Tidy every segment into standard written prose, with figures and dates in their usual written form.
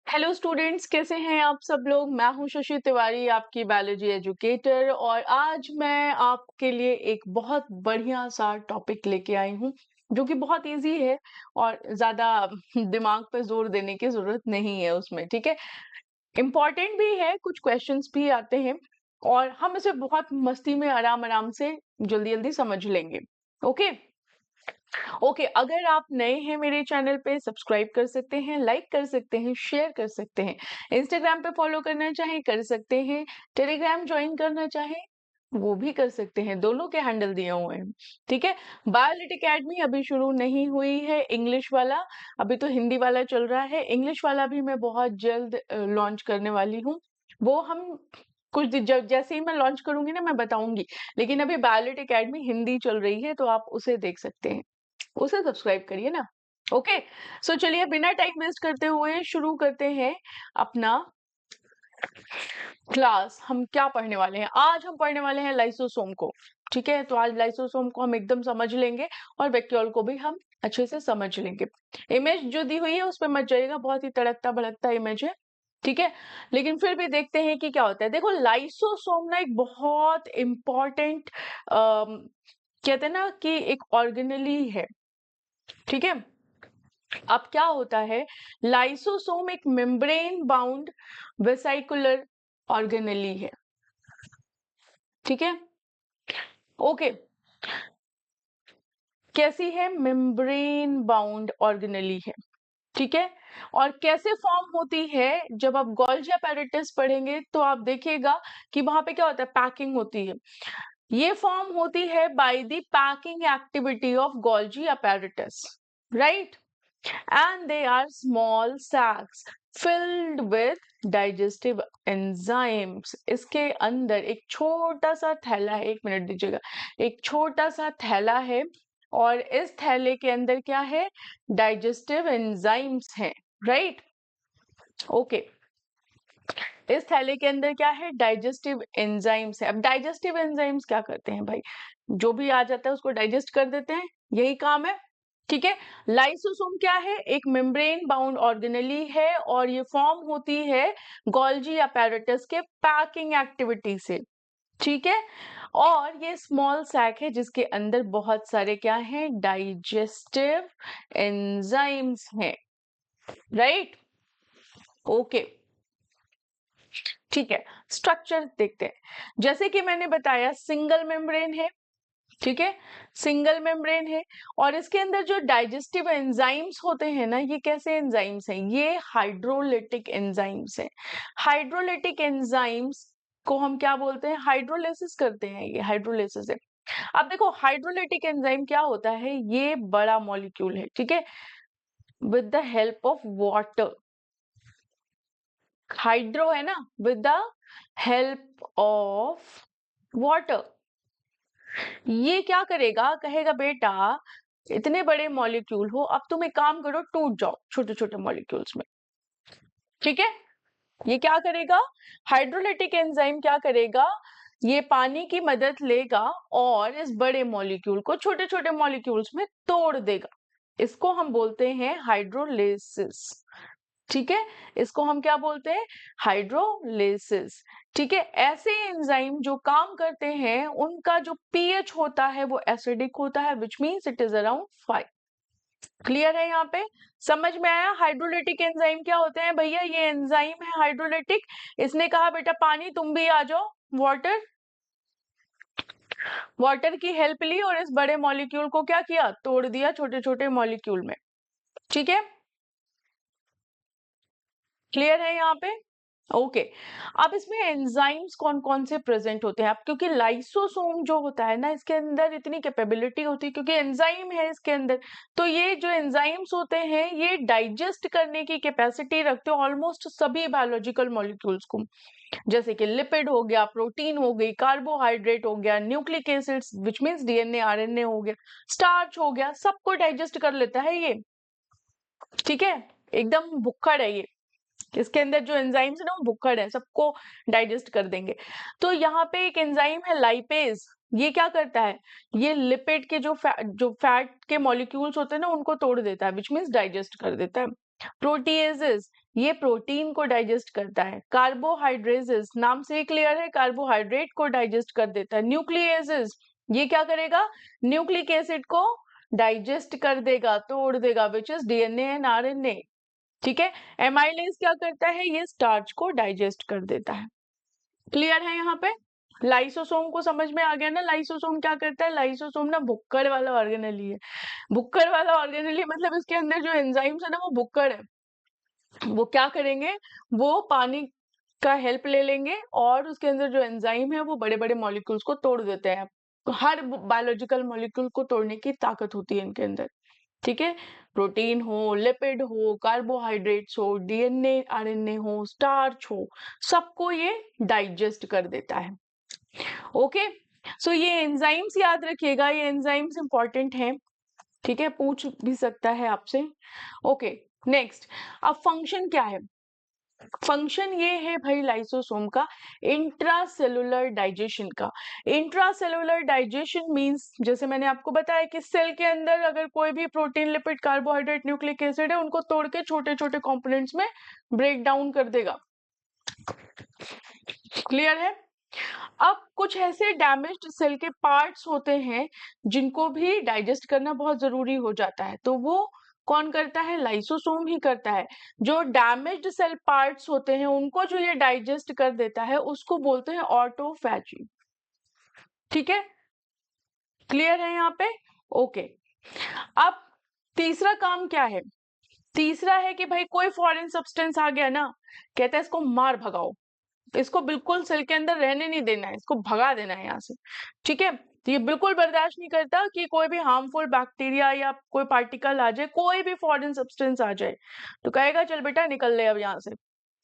Hello students, कैसे हैं आप सब लोग। मैं हूं शशि तिवारी, आपकी बायोलॉजी एजुकेटर, और आज मैं आपके लिए एक बहुत बढ़िया सा टॉपिक लेके आई हूं जो कि बहुत इजी है और ज्यादा दिमाग पे जोर देने की जरूरत नहीं है उसमें। ठीक है, इम्पोर्टेंट भी है, कुछ क्वेश्चंस भी आते हैं और हम इसे बहुत मस्ती में आराम आराम से जल्दी जल्दी समझ लेंगे। ओके ओके, अगर आप नए हैं मेरे चैनल पे, सब्सक्राइब कर सकते हैं, लाइक कर सकते हैं, शेयर कर सकते हैं। इंस्टाग्राम पे फॉलो करना चाहें कर सकते हैं, टेलीग्राम ज्वाइन करना चाहें वो भी कर सकते हैं, दोनों के हैंडल दिए हुए हैं। ठीक है, बायोलिट एकेडमी अभी शुरू नहीं हुई है इंग्लिश वाला, अभी तो हिंदी वाला चल रहा है। इंग्लिश वाला भी मैं बहुत जल्द लॉन्च करने वाली हूँ। वो हम कुछ जैसे ही मैं लॉन्च करूंगी ना मैं बताऊंगी, लेकिन अभी बायोलिट एकेडमी हिंदी चल रही है तो आप उसे देख सकते हैं, उसे सब्सक्राइब करिए ना। ओके, सो चलिए बिना टाइम वेस्ट करते हुए शुरू करते हैं अपना क्लास। हम क्या पढ़ने वाले हैं आज? हम पढ़ने वाले हैं लाइसोसोम को। ठीक है, तो आज लाइसोसोम को हम एकदम समझ लेंगे और वैक्यूल को भी हम अच्छे से समझ लेंगे। इमेज जो दी हुई है उस पर मत जाइएगा, बहुत ही तड़कता भड़कता इमेज है। ठीक है, लेकिन फिर भी देखते हैं कि क्या होता है। देखो, लाइसोसोम ना एक बहुत इंपॉर्टेंट कहते हैं ना कि एक ऑर्गेनेली है। ठीक है, अब क्या होता है, लाइसोसोम एक मेम्ब्रेन बाउंड वेसिकुलर ऑर्गेनेली है। ठीक है, ओके, कैसी है? मेम्ब्रेन बाउंड ऑर्गेनेली है। ठीक है, और कैसे फॉर्म होती है? जब आप गोल्जी अपैरेटस पढ़ेंगे तो आप देखिएगा कि वहां पे क्या होता है, पैकिंग होती है। ये फॉर्म होती है by the packing activity of Golgi apparatus, right? And they are small sacs filled with digestive enzymes। इसके अंदर एक छोटा सा थैला है, एक मिनट दीजिएगा, एक छोटा सा थैला है और इस थैले के अंदर क्या है? डाइजेस्टिव एंजाइम्स हैं, राइट? ओके, इस थैले के अंदर क्या है? डाइजेस्टिव एंजाइम्स है। अब डाइजेस्टिव एंजाइम्स क्या करते हैं भाई? जो भी आ जाता है उसको डाइजेस्ट कर देते हैं, यही काम है। ठीक है, लाइसोसोम क्या है? एक मेम्ब्रेन बाउंड ऑर्गेनेली है और ये फॉर्म होती है गोल्जी अपैरेटस के पैकिंग एक्टिविटी से। ठीक है, और ये स्मॉल सैक है जिसके अंदर बहुत सारे क्या हैं? डाइजेस्टिव एंजाइम्स हैं, राइट? ओके, ठीक है, स्ट्रक्चर देखते हैं। जैसे कि मैंने बताया, सिंगल मेम्ब्रेन है। ठीक है, सिंगल मेम्ब्रेन है और इसके अंदर जो डाइजेस्टिव एंजाइम्स होते हैं ना, ये कैसे एंजाइम्स हैं? ये हाइड्रोलिटिक एंजाइम्स हैं। हाइड्रोलिटिक एंजाइम्स को हम क्या बोलते हैं? हाइड्रोलिसिस करते हैं, ये हाइड्रोलिसिस है। अब देखो, हाइड्रोलिटिक एंजाइम क्या होता है? ये बड़ा मॉलिक्यूल है, ठीक है, with the help of water. Hydro है ना, with the help of water. ये क्या करेगा? कहेगा बेटा इतने बड़े मॉलिक्यूल हो, अब तुम एक काम करो, टूट जाओ छोटे छोटे मॉलिक्यूल्स में। ठीक है, ये क्या करेगा? हाइड्रोलिटिक एंजाइम क्या करेगा? ये पानी की मदद लेगा और इस बड़े मॉलिक्यूल को छोटे छोटे मॉलिक्यूल्स में तोड़ देगा। इसको हम बोलते हैं हाइड्रोलिसिस। ठीक है, इसको हम क्या बोलते हैं? हाइड्रोलिसिस। ठीक है, ऐसे एंजाइम जो काम करते हैं उनका जो पीएच होता है वो एसिडिक होता है, which means it is around 5। Clear है? यहाँ पे समझ में आया? हाइड्रोलिटिक एंजाइम क्या होते हैं भैया? ये एंजाइम है हाइड्रोलिटिक। इसने कहा बेटा पानी तुम भी आ जाओ, वाटर, वाटर की हेल्प ली और इस बड़े मॉलिक्यूल को क्या किया? तोड़ दिया छोटे छोटे मॉलिक्यूल में। ठीक है, क्लियर है यहाँ पे? ओके, अब इसमें एंजाइम्स कौन कौन से प्रेजेंट होते हैं? अब क्योंकि लाइसोसोम जो होता है ना, इसके अंदर इतनी कैपेबिलिटी होती है क्योंकि एंजाइम है इसके अंदर, तो ये जो एंजाइम्स होते हैं ये डाइजेस्ट करने की कैपेसिटी रखते हैं ऑलमोस्ट सभी बायोलॉजिकल मॉलिक्यूल्स को। जैसे कि लिपिड हो गया, प्रोटीन हो गई, कार्बोहाइड्रेट हो गया, nucleic acids which means DNA RNA हो गया, स्टार्च हो गया, सबको डाइजेस्ट कर लेता है ये। ठीक है, एकदम भुक्खड़ है ये, इसके अंदर जो एंजाइम्स है ना वो भुक्खड़ है, सबको डाइजेस्ट कर देंगे। तो यहाँ पे एक एंजाइम है लाइपेज, ये क्या करता है? ये लिपिड के जो फैट के मॉलिक्यूल्स होते हैं ना उनको तोड़ देता है, विच मीन्स डाइजेस्ट कर देता है। प्रोटीएजेस ये प्रोटीन को डाइजेस्ट करता है। कार्बोहाइड्रेजेस नाम से ही क्लियर है, कार्बोहाइड्रेट को डाइजेस्ट कर देता है। न्यूक्लिएजेस ये क्या करेगा, न्यूक्लिक एसिड को डाइजेस्ट कर देगा, तोड़ देगा, which is DNA and RNA. ठीक है। एमाइलेज क्या करता है, ये स्टार्च को डाइजेस्ट कर देता है। क्लियर है यहाँ पे। लाइसोसोम को समझ में आ गया ना, लाइसोसोम क्या करता है, लाइसोसोम ना भुक्कड़ वाला ऑर्गेनेली है। भुक्कड़ वाला ऑर्गेनेली मतलब इसके अंदर जो एंजाइम्स है ना वो भुक्कड़ है। वो क्या करेंगे, वो पानी का हेल्प ले लेंगे और उसके अंदर जो एंजाइम है वो बड़े बड़े मॉलिक्यूल्स को तोड़ देते हैं। हर बायोलॉजिकल मॉलिक्यूल को तोड़ने की ताकत होती है इनके अंदर। ठीक है। प्रोटीन हो, लिपिड हो, कार्बोहाइड्रेट्स हो, डीएनए आरएनए हो, स्टार्च हो, सबको ये डाइजेस्ट कर देता है। ओके। सो ये एंजाइम्स याद रखिएगा, ये एंजाइम्स इंपॉर्टेंट हैं। ठीक है, पूछ भी सकता है आपसे। ओके नेक्स्ट, अब फंक्शन क्या है। फंक्शन ये है भाई लाइसोसोम का इंट्रासेलुलर डाइजेशन का। इंट्रासेलुलर डाइजेशन मींस जैसे मैंने आपको बताया कि सेल के अंदर अगर कोई भी protein, lipid, carbohydrate, nucleic acid है, उनको तोड़ के छोटे छोटे कंपोनेंट्स में ब्रेक डाउन कर देगा। क्लियर है। अब कुछ ऐसे डैमेज्ड सेल के पार्ट्स होते हैं जिनको भी डाइजेस्ट करना बहुत जरूरी हो जाता है, तो वो कौन करता है, लाइसोसोम ही करता है। जो डैमेज्ड सेल पार्ट्स होते हैं उनको जो ये डाइजेस्ट कर देता है उसको बोलते हैं ऑटोफैजी। ठीक है, क्लियर है यहाँ पे। ओके। अब तीसरा काम क्या है, तीसरा है कि भाई कोई फॉरेन सब्सटेंस आ गया ना, कहता है इसको मार भगाओ, इसको बिल्कुल सेल के अंदर रहने नहीं देना है, इसको भगा देना है यहाँ से। ठीक है, तो ये बिल्कुल बर्दाश्त नहीं करता कि कोई भी हार्मफुल बैक्टीरिया या कोई पार्टिकल आ जाए, कोई भी फॉरेन सब्सटेंस आ जाए, तो कहेगा चल बेटा निकल ले अब यहाँ से,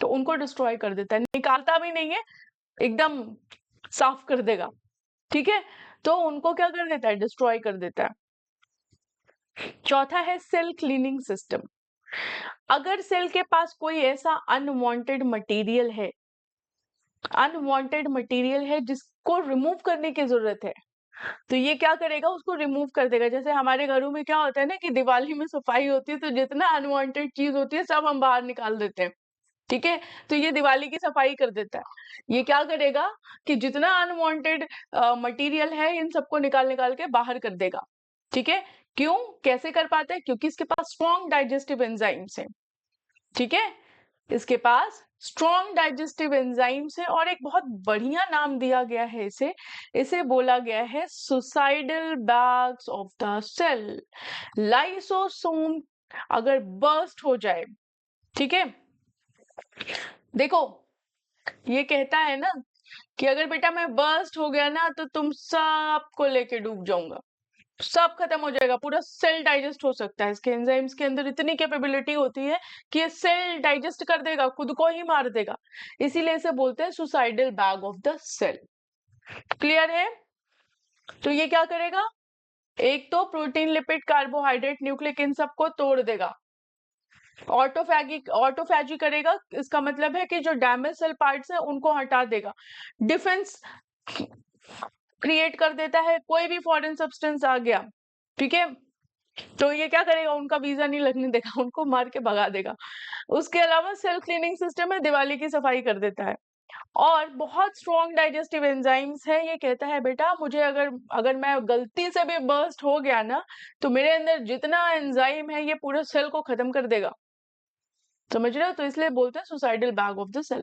तो उनको डिस्ट्रॉय कर देता है। निकालता भी नहीं है, एकदम साफ कर देगा। ठीक है, तो उनको क्या कर देता है, डिस्ट्रॉय कर देता है। चौथा है सेल क्लीनिंग सिस्टम। अगर सेल के पास कोई ऐसा अनवांटेड मटेरियल है, अनवांटेड मटेरियल है जिसको रिमूव करने की जरूरत है, तो ये क्या करेगा, उसको रिमूव कर देगा। जैसे हमारे घरों में क्या होता है ना कि दिवाली में सफाई होती है तो जितना अनवांटेड चीज होती है सब हम बाहर निकाल देते हैं। ठीक है, तो ये दिवाली की सफाई कर देता है। ये क्या करेगा कि जितना अनवांटेड मटेरियल है इन सबको निकाल निकाल के बाहर कर देगा। ठीक है, क्यों, कैसे कर पाता है, क्योंकि इसके पास स्ट्रॉन्ग डाइजेस्टिव एंजाइम्स है। ठीक है, इसके पास स्ट्रॉन्ग डाइजेस्टिव एंजाइम्स है और एक बहुत बढ़िया नाम दिया गया है इसे, इसे बोला गया है suicidal bags of the cell. Lysosome अगर बर्स्ट हो जाए, ठीक है, देखो ये कहता है ना कि अगर बेटा मैं बर्स्ट हो गया ना तो तुम सबको लेके डूब जाऊंगा, सब खत्म हो जाएगा, पूरा सेल डाइजेस्ट हो सकता है। इसके एंजाइम्स के अंदर इतनी कैपेबिलिटी होती है कि ये सेल डाइजेस्ट कर देगा, खुद को ही मार देगा, इसीलिए इसे बोलते हैं suicidal bag of the cell. Clear है। तो ये क्या करेगा, एक तो प्रोटीन, लिपिड, कार्बोहाइड्रेट, न्यूक्लिक इन सबको तोड़ देगा। ऑटोफैजी करेगा, इसका मतलब है कि जो डैमेज सेल पार्ट्स है उनको हटा देगा। डिफेंस क्रिएट कर देता है, कोई भी फॉरेन सब्सटेंस आ गया, ठीक है, तो ये क्या करेगा, उनका वीजा नहीं लगने देगा, उनको मार के भगा देगा। उसके अलावा सेल क्लीनिंग सिस्टम है, दिवाली की सफाई कर देता है। और बहुत स्ट्रॉन्ग डाइजेस्टिव एंजाइम्स है, ये कहता है बेटा मुझे अगर अगर मैं गलती से भी बर्स्ट हो गया ना तो मेरे अंदर जितना एंजाइम है ये पूरे सेल को खत्म कर देगा। समझ रहे हो, तो इसलिए बोलते हैं suicidal bag of the cell.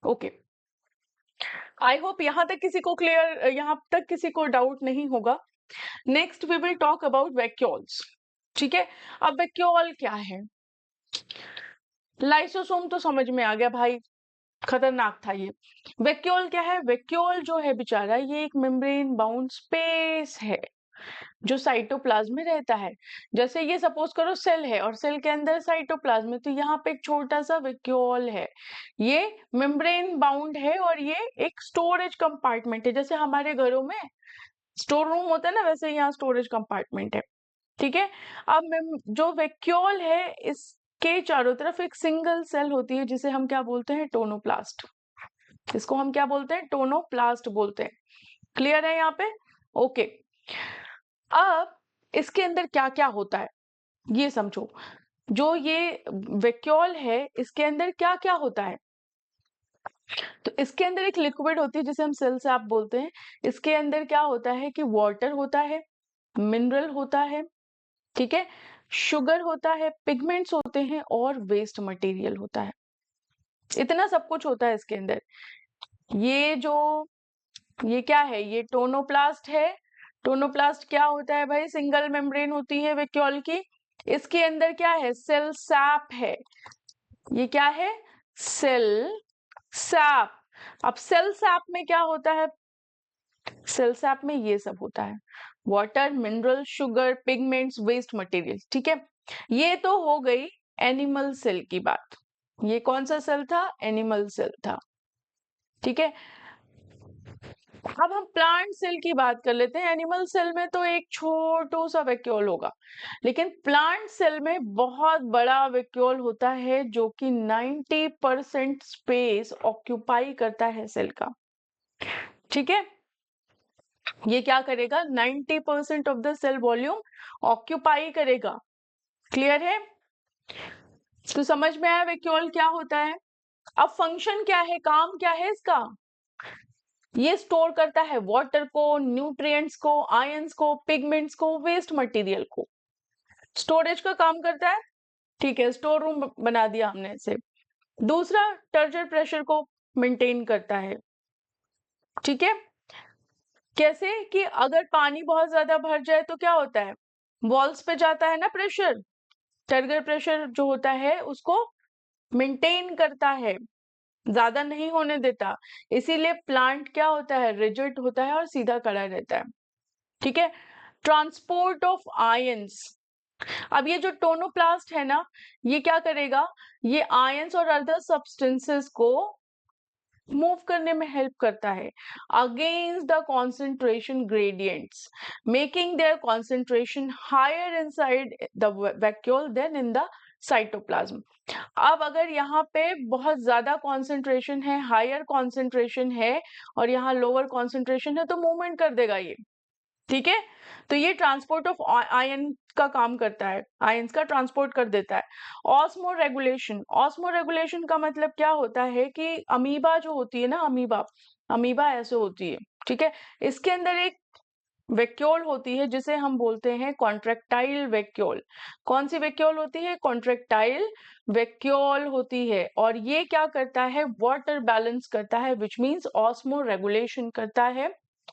Okay, I hope यहाँ तक किसी को क्लियर, यहाँ तक किसी को डाउट नहीं होगा। Next we will talk about vacuoles. ठीक है, अब वैक्यूल क्या है, लाइसोसोम तो समझ में आ गया भाई, खतरनाक था ये। वैक्यूल क्या है, वैक्यूल जो है बेचारा ये एक मेम्ब्रेन बाउंड स्पेस है जो साइटोप्लाज्म में रहता है। जैसे ये सपोज करो सेल है और सेल के अंदर साइटोप्लाज्म है, तो यहाँ पे एक छोटा सा वैक्यूल है, ये मेम्ब्रेन बाउंड है और ये एक स्टोरेज कंपार्टमेंट है। जैसे हमारे घरों में स्टोर रूम होता है ना, वैसे यहाँ स्टोरेज कंपार्टमेंट है। ठीक है, अब जो वैक्यूल है इसके चारों तरफ एक सिंगल सेल होती है जिसे हम क्या बोलते हैं, टोनोप्लास्ट। इसको हम क्या बोलते हैं, टोनोप्लास्ट बोलते हैं। क्लियर है यहाँ पे। ओके, अब इसके अंदर क्या क्या होता है ये समझो। जो ये वैक्यूल है इसके अंदर क्या क्या होता है? तो इसके अंदर एक लिक्विड होती है जिसे हम सेल सैप बोलते हैं। इसके अंदर क्या होता है कि वाटर होता है, मिनरल होता है, ठीक है, शुगर होता है, पिगमेंट्स होते हैं और वेस्ट मटेरियल होता है। इतना सब कुछ होता है इसके अंदर। ये क्या है? ये टोनोप्लास्ट है। टोनोप्लास्ट क्या होता है भाई? सिंगल मेम्ब्रेन होती है वैक्यूल की। इसके अंदर क्या है? सेल सैप है। ये क्या है? Cell sap. अब सेल सैप में क्या होता है? सेल सैप में ये सब होता है, water, mineral, sugar, pigments, waste material, ठीक है। ये तो हो गई एनिमल सेल की बात। ये कौन सा सेल था? एनिमल सेल था, ठीक है। अब हम प्लांट सेल की बात कर लेते हैं। एनिमल सेल में तो एक छोटू सा वैक्यूल होगा, लेकिन प्लांट सेल में बहुत बड़ा वैक्यूल होता है जो कि 90% स्पेस ऑक्यूपाई करता है सेल का, ठीक है। ये क्या करेगा? 90% of the cell volume occupy करेगा। क्लियर है? तो समझ में आया वैक्यूल क्या होता है। अब फंक्शन क्या है, काम क्या है इसका? ये स्टोर करता है वाटर को, न्यूट्रिएंट्स को, आयंस को, पिगमेंट्स को, वेस्ट मटेरियल को। स्टोरेज का काम करता है, ठीक है, स्टोर रूम बना दिया हमने इसे। दूसरा, टर्जर प्रेशर को मेंटेन करता है, ठीक है। कैसे? कि अगर पानी बहुत ज्यादा भर जाए तो क्या होता है? वॉल्स पे जाता है ना प्रेशर। टर्गर प्रेशर जो होता है उसको मेंटेन करता है, ज्यादा नहीं होने देता। इसीलिए प्लांट क्या होता है? रिजिड होता है और सीधा खड़ा रहता है, ठीक है। Transport of ions. अब ये जो टोनोप्लास्ट है ना, ये क्या करेगा? ये आयंस और अदर सब्सटेंसेस को मूव करने में हेल्प करता है against the concentration gradients, making their concentration higher inside the vacuole then in the cytoplasm. अब अगर यहाँ पे बहुत ज्यादा कॉन्सेंट्रेशन है, हायर कॉन्सेंट्रेशन है, और यहाँ लोअर कॉन्सेंट्रेशन है, तो मूवमेंट कर देगा ये, ठीक है। तो ये ट्रांसपोर्ट ऑफ आयन का काम करता है, आयंस का ट्रांसपोर्ट कर देता है। Osmo regulation. ऑस्मो रेगुलेशन का मतलब क्या होता है कि अमीबा जो होती है ना, अमीबा ऐसे होती है, ठीक है। इसके अंदर एक वैक्यूल होती है जिसे हम बोलते हैं कॉन्ट्रेक्टाइल वैक्यूल। कौन सी वैक्यूल होती है? कॉन्ट्रेक्टाइल वैक्यूल होती है। और ये क्या करता है? वाटर बैलेंस करता है, विच मीन्स ऑस्मो रेगुलेशन करता है,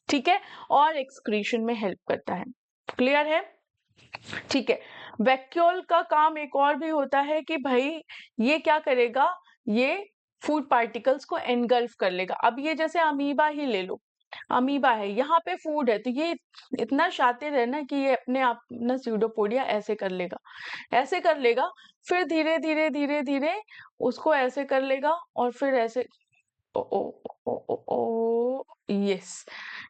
ठीक है, और एक्सक्रीशन में हेल्प करता है। क्लियर है? ठीक है। वैक्यूल का काम एक और भी होता है कि भाई ये क्या करेगा? ये फूड पार्टिकल्स को एनगल्फ कर लेगा। अब ये जैसे अमीबा ही ले लो, अमीबा है, यहाँ पे फूड है, तो ये इतना शातिर है ना कि ये अपने आप ना स्यूडोपोडिया ऐसे कर लेगा, ऐसे कर लेगा, फिर धीरे धीरे धीरे धीरे उसको ऐसे कर लेगा, और फिर ऐसे ओ ओ ओ ओ ओ यस,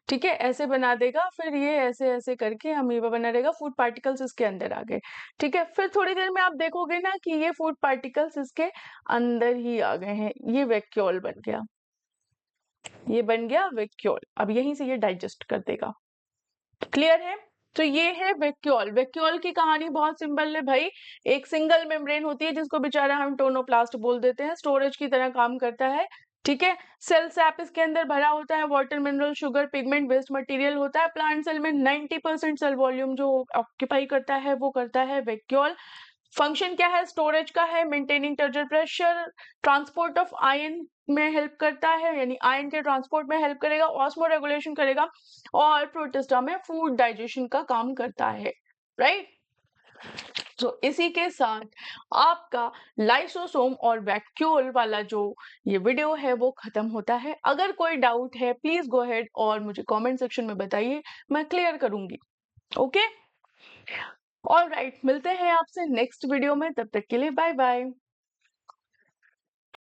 ठीक है, ऐसे बना देगा। फिर ये ऐसे ऐसे करके अमीबा बना रहेगा, फूड पार्टिकल्स इसके अंदर आ गए, ठीक है। फिर थोड़ी देर में आप देखोगे ना कि ये फूड पार्टिकल्स इसके अंदर ही आ गए हैं, ये वैक्यूल बन गया, ये बन गया वैक्यूल। अब यहीं से ये डाइजेस्ट कर देगा। क्लियर है? तो ये है वैक्यूल। वैक्यूल की कहानी बहुत सिंपल है भाई। एक सिंगल मेम्ब्रेन होती है जिसको बेचारा हम टोनोप्लास्ट बोल देते हैं, स्टोरेज की तरह काम करता है, ठीक है। सेल सैप इसके अंदर भरा होता है, water, mineral, sugar, pigment, waste material होता है। प्लांट सेल में 90% सेल वॉल्यूम जो ऑक्यूपाई करता है वो करता है वैक्यूल। फंक्शन क्या है? स्टोरेज का है, maintaining turgor pressure, transport of ion में हेल्प करता है, यानी आयन के ट्रांसपोर्ट में हेल्प करेगा, ऑस्मो रेगुलेशन करेगा, और प्रोटिस्टा में फूड डाइजेशन का काम करता है, राइट। तो इसी के साथ आपका लाइसोसोम और वैक्यूल वाला जो ये वीडियो है वो खत्म होता है। अगर कोई डाउट है प्लीज गो अहेड और मुझे कमेंट सेक्शन में बताइए, मैं क्लियर करूंगी। ओके, ऑलराइट, मिलते हैं आपसे नेक्स्ट वीडियो में, तब तक के लिए बाय बाय।